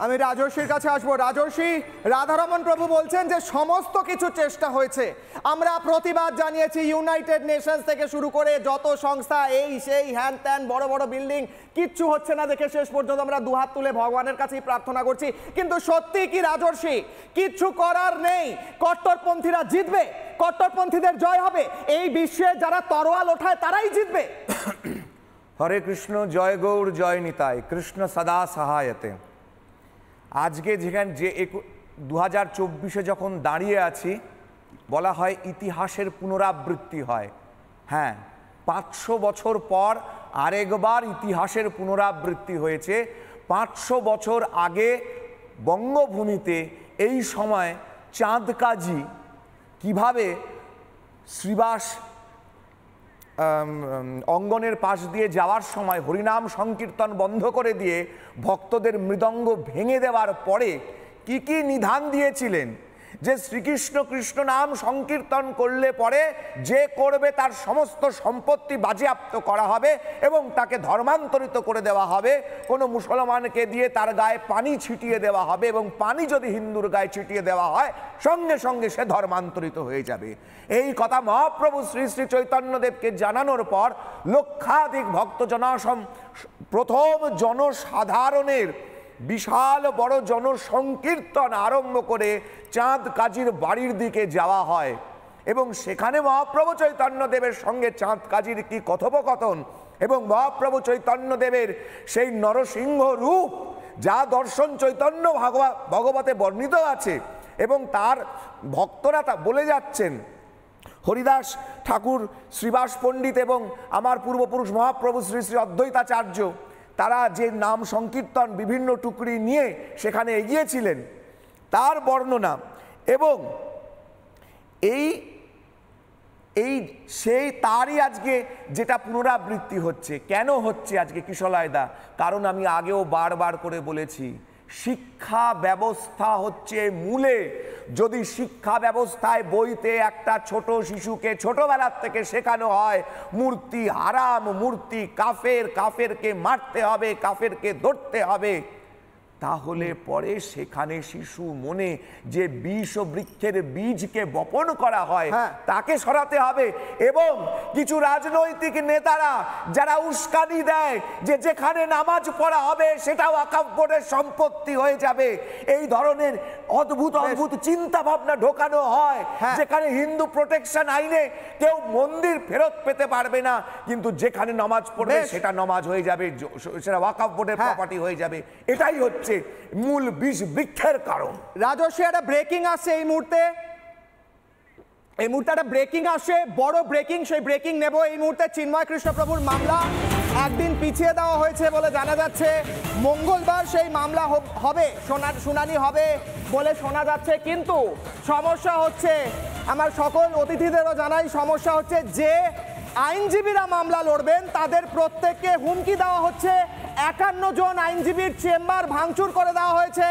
আমি রাজর্ষির কাছে আসবো। রাজর্ষি, রাধারমণ প্রভু বলছেন যে সমস্ত কিছু চেষ্টা হয়েছে, আমরা প্রতিবাদ জানিয়েছি, ইউনাইটেড নেশনস থেকে শুরু করে যত সংস্থা, এই সেই হ্যান ত্যান বড় বড় বিল্ডিং, কিচ্ছু হচ্ছে না দেখে শেষ পর্যন্ত আমরা দুহাত তুলে ভগবানের কাছেই প্রার্থনা করছি। কিন্তু সত্যি কি রাজর্ষি, কিচ্ছু করার নেই? কট্টরপন্থীরা জিতবে, কট্টরপন্থীদের জয় হবে, এই বিশ্বে যারা তরোয়াল ওঠায় তারাই জিতবে। হরে কৃষ্ণ, জয় গৌর, জয় নিতাই, কৃষ্ণ সদা সহায়তে। আজকে যেখানে যে 2024-এ যখন দাঁড়িয়ে আছি, বলা হয় ইতিহাসের পুনরাবৃত্তি হয়। হ্যাঁ, 500 বছর পর আরেকবার ইতিহাসের পুনরাবৃত্তি হয়েছে। 500 বছর আগে বঙ্গভূমিতে এই সময় চাঁদ কাজী কিভাবে শ্রীবাস অঙ্গনের পাশ দিয়ে যাওয়ার সময় হরিনাম সংকীর্তন বন্ধ করে দিয়ে ভক্তদের মৃদঙ্গ ভেঙে দেওয়ার পরে কি কি নিধান দিয়েছিলেন, যে শ্রীকৃষ্ণ কৃষ্ণ নাম সংকীর্তন করলে পরে যে করবে তার সমস্ত সম্পত্তি বাজেয়াপ্ত করা হবে এবং তাকে ধর্মান্তরিত করে দেওয়া হবে। কোনো মুসলমানকে দিয়ে তার গায়ে পানি ছিটিয়ে দেওয়া হবে এবং পানি যদি হিন্দুর গায়ে ছিটিয়ে দেওয়া হয় সঙ্গে সঙ্গে সে ধর্মান্তরিত হয়ে যাবে। এই কথা মহাপ্রভু শ্রী শ্রী চৈতন্যদেবকে জানানোর পর লক্ষাধিক ভক্ত প্রথম জনসাধারণের বিশাল বড় জনসংকীর্তন আরম্ভ করে চাঁদ কাজীর বাড়ির দিকে যাওয়া হয় এবং সেখানে মহাপ্রভু চৈতন্যদেবের সঙ্গে চাঁদ কাজীর কি কথোপকথন এবং মহাপ্রভু চৈতন্যদেবের সেই নরসিংহ রূপ যা দর্শন চৈতন্য ভগবতে বর্ণিত আছে এবং তার ভক্তরা তা বলে যাচ্ছেন। হরিদাস ঠাকুর, শ্রীবাস পণ্ডিত এবং আমার পূর্বপুরুষ মহাপ্রভু শ্রী শ্রী অদ্বৈতাচার্য, তারা যে নাম সংকীর্তন বিভিন্ন টুকরি নিয়ে সেখানে এগিয়েছিলেন তার বর্ণনা এবং সেই তারই আজকে যেটা পুনরাবৃত্তি হচ্ছে। কেন হচ্ছে আজকে কিশলয়দা? কারণ আমি আগেও বারবার করে বলেছি, শিক্ষা ব্যবস্থা হচ্ছে মূলে। যদি শিক্ষা ব্যবস্থায় বইতে একটা ছোট শিশুকে ছোটবেলার থেকে শেখানো হয় মূর্তি হারাম, মূর্তি কাফের, কাফেরকে মারতে হবে, কাফেরকে ধরতে হবে, তাহলে পরে সেখানে শিশু মনে যে বিষ বৃক্ষের বীজকে বপন করা হয় তাকে সরাতে হবে। এবং কিছু রাজনৈতিক নেতারা যারা উস্কানি দেয় যে যেখানে নামাজ পড়া হবে সেটা ওয়াকফ বোর্ডের সম্পত্তি হয়ে যাবে, এই ধরনের অদ্ভুত অদ্ভুত চিন্তা ভাবনা ঢোকানো হয় যেখানে হিন্দু প্রোটেকশন আইনে কেউ মন্দির ফেরত পেতে পারবে না, কিন্তু যেখানে নামাজ পড়বে সেটা নামাজ হয়ে যাবে, সেটা ওয়াকফ বোর্ডের প্রপার্টি হয়ে যাবে। এটাই হচ্ছে মূল বিষ বৃক্ষের কারণ। রাজস্বী, একটা ব্রেকিং আসছে এই মুহূর্তে, একটা ব্রেকিং আসছে, বড় ব্রেকিং। সেই ব্রেকিং নেব এই মুহূর্তে। চিন্ময় কৃষ্ণ প্রভুর মামলা একদিন পিছিয়ে দেওয়া হয়েছে বলে জানা যাচ্ছে। মঙ্গলবার সেই মামলা হবে, শুনানি হবে বলে শোনা যাচ্ছে। কিন্তু সমস্যা হচ্ছে, আমার সকল অতিথিদেরও জানাই, সমস্যা হচ্ছে যে আইনজীবীরা মামলা লড়বেন তাদের প্রত্যেককে হুমকি দেওয়া হচ্ছে। 51 জন আইনজীবীর চেম্বার ভাঙচুর করে দেওয়া হয়েছে,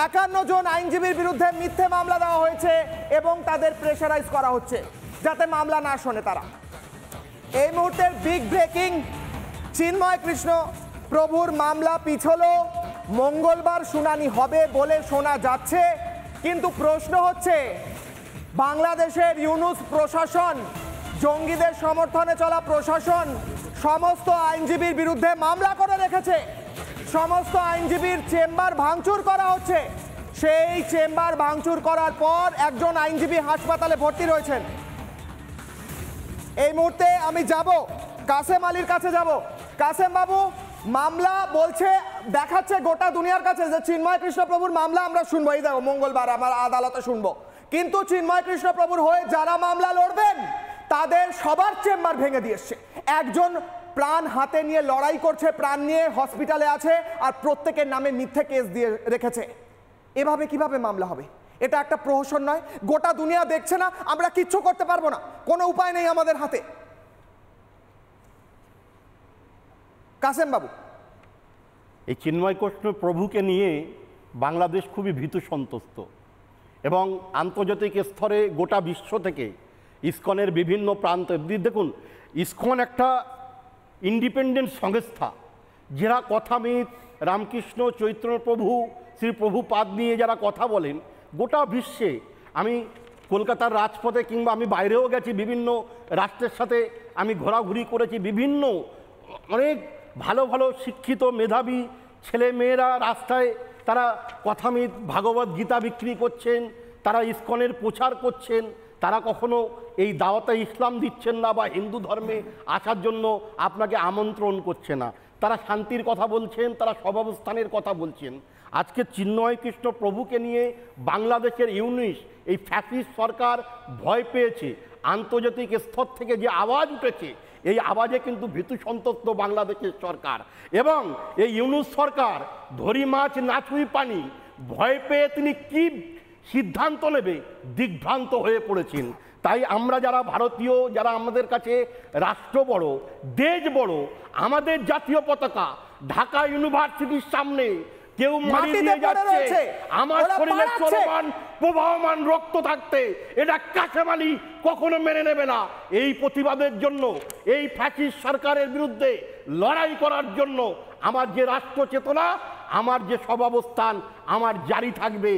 51 জন আইনজীবীর বিরুদ্ধে মিথ্যে মামলা দেওয়া হয়েছে এবং তাদের প্রেশারাইজ করা হচ্ছে যাতে মামলা না শোনে তারা। এই মুহূর্তের বিগ ব্রেকিং, চিন্ময় কৃষ্ণ প্রভুর মামলা পিছলো, মঙ্গলবার শুনানি হবে বলে শোনা যাচ্ছে। কিন্তু প্রশ্ন হচ্ছে, বাংলাদেশের ইউনূস প্রশাসন, জঙ্গিদের সমর্থনে চলা প্রশাসন সমস্ত আইনজীবীর বিরুদ্ধে মামলা করে রেখেছে, সমস্ত আইনজীবীর চেম্বার ভাঙচুর করা হচ্ছে। সেই চেম্বার ভাঙচুর করার পর একজন আইনজীবী হাসপাতালে ভর্তি রয়েছেন। এই মুহূর্তে আমি যাব কাসেম আলীর কাছে যাব। কাসেম বাবু, মামলা বলছে, দেখাচ্ছে গোটা দুনিয়ার কাছে যে চিন্ময় কৃষ্ণ প্রভুর মামলা আমরা শুনবো, এই দেখো মঙ্গলবার আমার আদালতে শুনবো, কিন্তু চিন্ময় কৃষ্ণ প্রভুর হয়ে যারা মামলা লড়বেন তাদের সবার চেম্বার ভেঙে দিয়ে এসছে। একজন প্রাণ হাতে নিয়ে লড়াই করছে, প্রাণ নিয়ে হসপিটালে আছে, আর প্রত্যেকের নামে মিথ্যে কেস দিয়ে রেখেছে। এভাবে কিভাবে মামলা হবে? এটা একটা প্রহসন নয়? গোটা দুনিয়া দেখছে না আমরা কিচ্ছু করতে পারবো না, কোনো উপায় নেই আমাদের হাতে। কাসেম বাবু, এই চিন্ময় কৃষ্ণ প্রভুকে নিয়ে বাংলাদেশ খুবই ভীতু সন্ত্রস্ত এবং আন্তর্জাতিক স্তরে গোটা বিশ্ব থেকে ইসকনের বিভিন্ন প্রান্ত, দেখুন ইসকন একটা ইন্ডিপেন্ডেন্ট সংস্থা, যারা কথা রামকৃষ্ণ চৈতন্য প্রভু শ্রী প্রভুপাদ নিয়ে যারা কথা বলেন, গোটা বিশ্বে, আমি কলকাতার রাজপথে কিংবা আমি বাইরেও গেছি, বিভিন্ন রাষ্ট্রের সাথে আমি ঘোরাঘুরি করেছি, বিভিন্ন অনেক ভালো ভালো শিক্ষিত মেধাবী ছেলে মেয়েরা রাস্তায় তারা কথামিত ভাগবত গীতা বিক্রি করছেন, তারা ইসকনের প্রচার করছেন, তারা কখনো এই দাওয়াতে ইসলাম দিচ্ছেন না বা হিন্দু ধর্মে আসার জন্য আপনাকে আমন্ত্রণ করছে না। তারা শান্তির কথা বলছেন, তারা সহাবস্থানের কথা বলছেন। আজকে চিন্ময় কৃষ্ণ প্রভুকে নিয়ে বাংলাদেশের ইউনিশ এই ফ্যাসিস্ট সরকার ভয় পেয়েছে। আন্তর্জাতিক স্তর থেকে যে আওয়াজ উঠেছে, এই আওয়াজে কিন্তু ভীতু সন্তপ্ত বাংলাদেশের সরকার। এবং এই ইউনুস সরকার ধরি মাছ না ছুঁই পানি, ভয় পেয়ে তিনি কি সিদ্ধান্ত নেবে দিগ্ভ্রান্ত হয়ে পড়েছেন। তাই আমরা যারা ভারতীয়, যারা আমাদের কাছে রাষ্ট্র বড়, দেশ বড়, আমাদের জাতীয় পতাকা ঢাকা ইউনিভার্সিটির সামনে কেউ মারিয়ে দিয়ে যাচ্ছে, আমার শরীরে চলমান প্রবাহমান রক্ত থাকতে এটা কাশেমালি কখনো মেনে নেবে না। এই প্রতিবাদের জন্য, এই ফ্যাসিস্ট সরকারের বিরুদ্ধে লড়াই করার জন্য আমার যে রাষ্ট্র চেতনা, আমার যে সহাবস্থান আমার জারি থাকবে।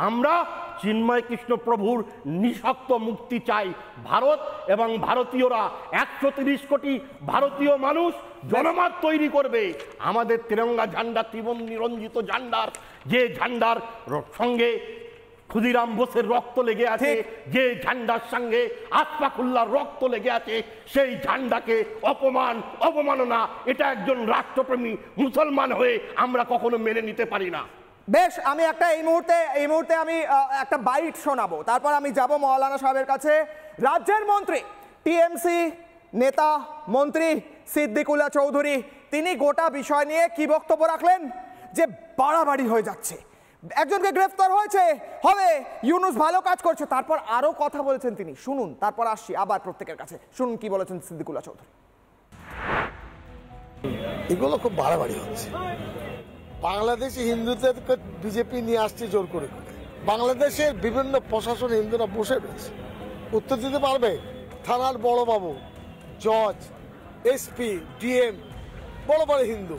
আমরা চিন্ময় কৃষ্ণ প্রভুর নিঃশক্ত মুক্তি চাই। ভারত এবং ভারতীয়রা 130 কোটি ভারতীয় মানুষ জনমত তৈরি করবে। আমাদের তিরঙ্গা ঝান্ডা, ত্রিবর্ণ ঝান্ডার, যে ঝান্ডার সঙ্গে ক্ষুদিরাম বোসের রক্ত লেগে আছে, যে ঝান্ডার সঙ্গে আশফাকুল্লাহর রক্ত লেগে আছে, সেই ঝান্ডাকে অপমাননা এটা একজন রাষ্ট্রপ্রেমী মুসলমান হয়ে আমরা কখনো মেনে নিতে পারি না। বেশ, আমি এই মুহূর্তে আমি একটা বাইট শোনাবো, তারপর আমি যাব মৌলানা সাহেবের কাছে। রাজ্যের মন্ত্রী, টিএমসি নেতা মন্ত্রী সিদ্দিকুল্লাহ চৌধুরী, তিনি গোটা বিষয় নিয়ে কি বক্তব্য রাখলেন? যে বাড়াবাড়ি হয়ে যাচ্ছে, একজনকে গ্রেফতার হয়েছে, হবে ইউনুস ভালো কাজ করছে, তারপর আরো কথা বলেছেন তিনি। শুনুন, তারপর আসছি আবার প্রত্যেকের কাছে। শুনুন কি বলেছেন সিদ্দিকুল্লাহ চৌধুরী। এগুলো খুব বাড়াবাড়ি হচ্ছে। বাংলাদেশি হিন্দুদের বিজেপি নিয়ে আসছে জোর করে। বাংলাদেশের বিভিন্ন প্রশাসন হিন্দুরা বসে রয়েছে, উত্তর দিতে পারবে? থানার বড় বাবু, জজ, এসপি, ডিএম বড় বড় হিন্দু,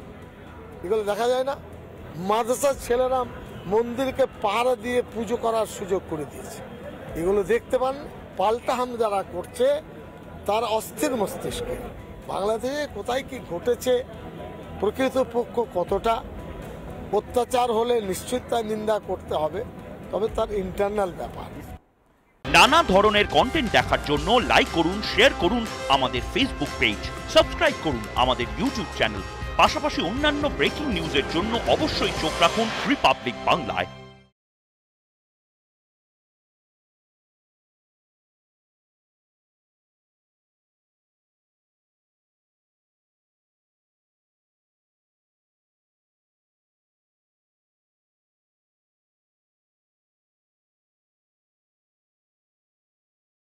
এগুলো দেখা যায় না? মাদ্রাসার ছেলেরা মন্দিরকে পাহারা দিয়ে পুজো করার সুযোগ করে দিয়েছে, এগুলো দেখতে পান? পাল্টা হামলা যারা করছে তার অস্থির মস্তিষ্কে। বাংলাদেশে কোথায় কি ঘটেছে, প্রকৃতপক্ষ কতটা অত্যাচার হলে নিশ্চিত তার নিন্দা করতে হবে, তবে তার ইন্টারনাল ব্যাপার। নানা ধরনের কন্টেন্ট দেখার জন্য লাইক করুন, শেয়ার করুন আমাদের ফেসবুক পেজ, সাবস্ক্রাইব করুন আমাদের ইউটিউব চ্যানেল। পাশাপাশি অন্যান্য ব্রেকিং নিউজের জন্য অবশ্যই চোখ রাখুন রিপাবলিক বাংলায়।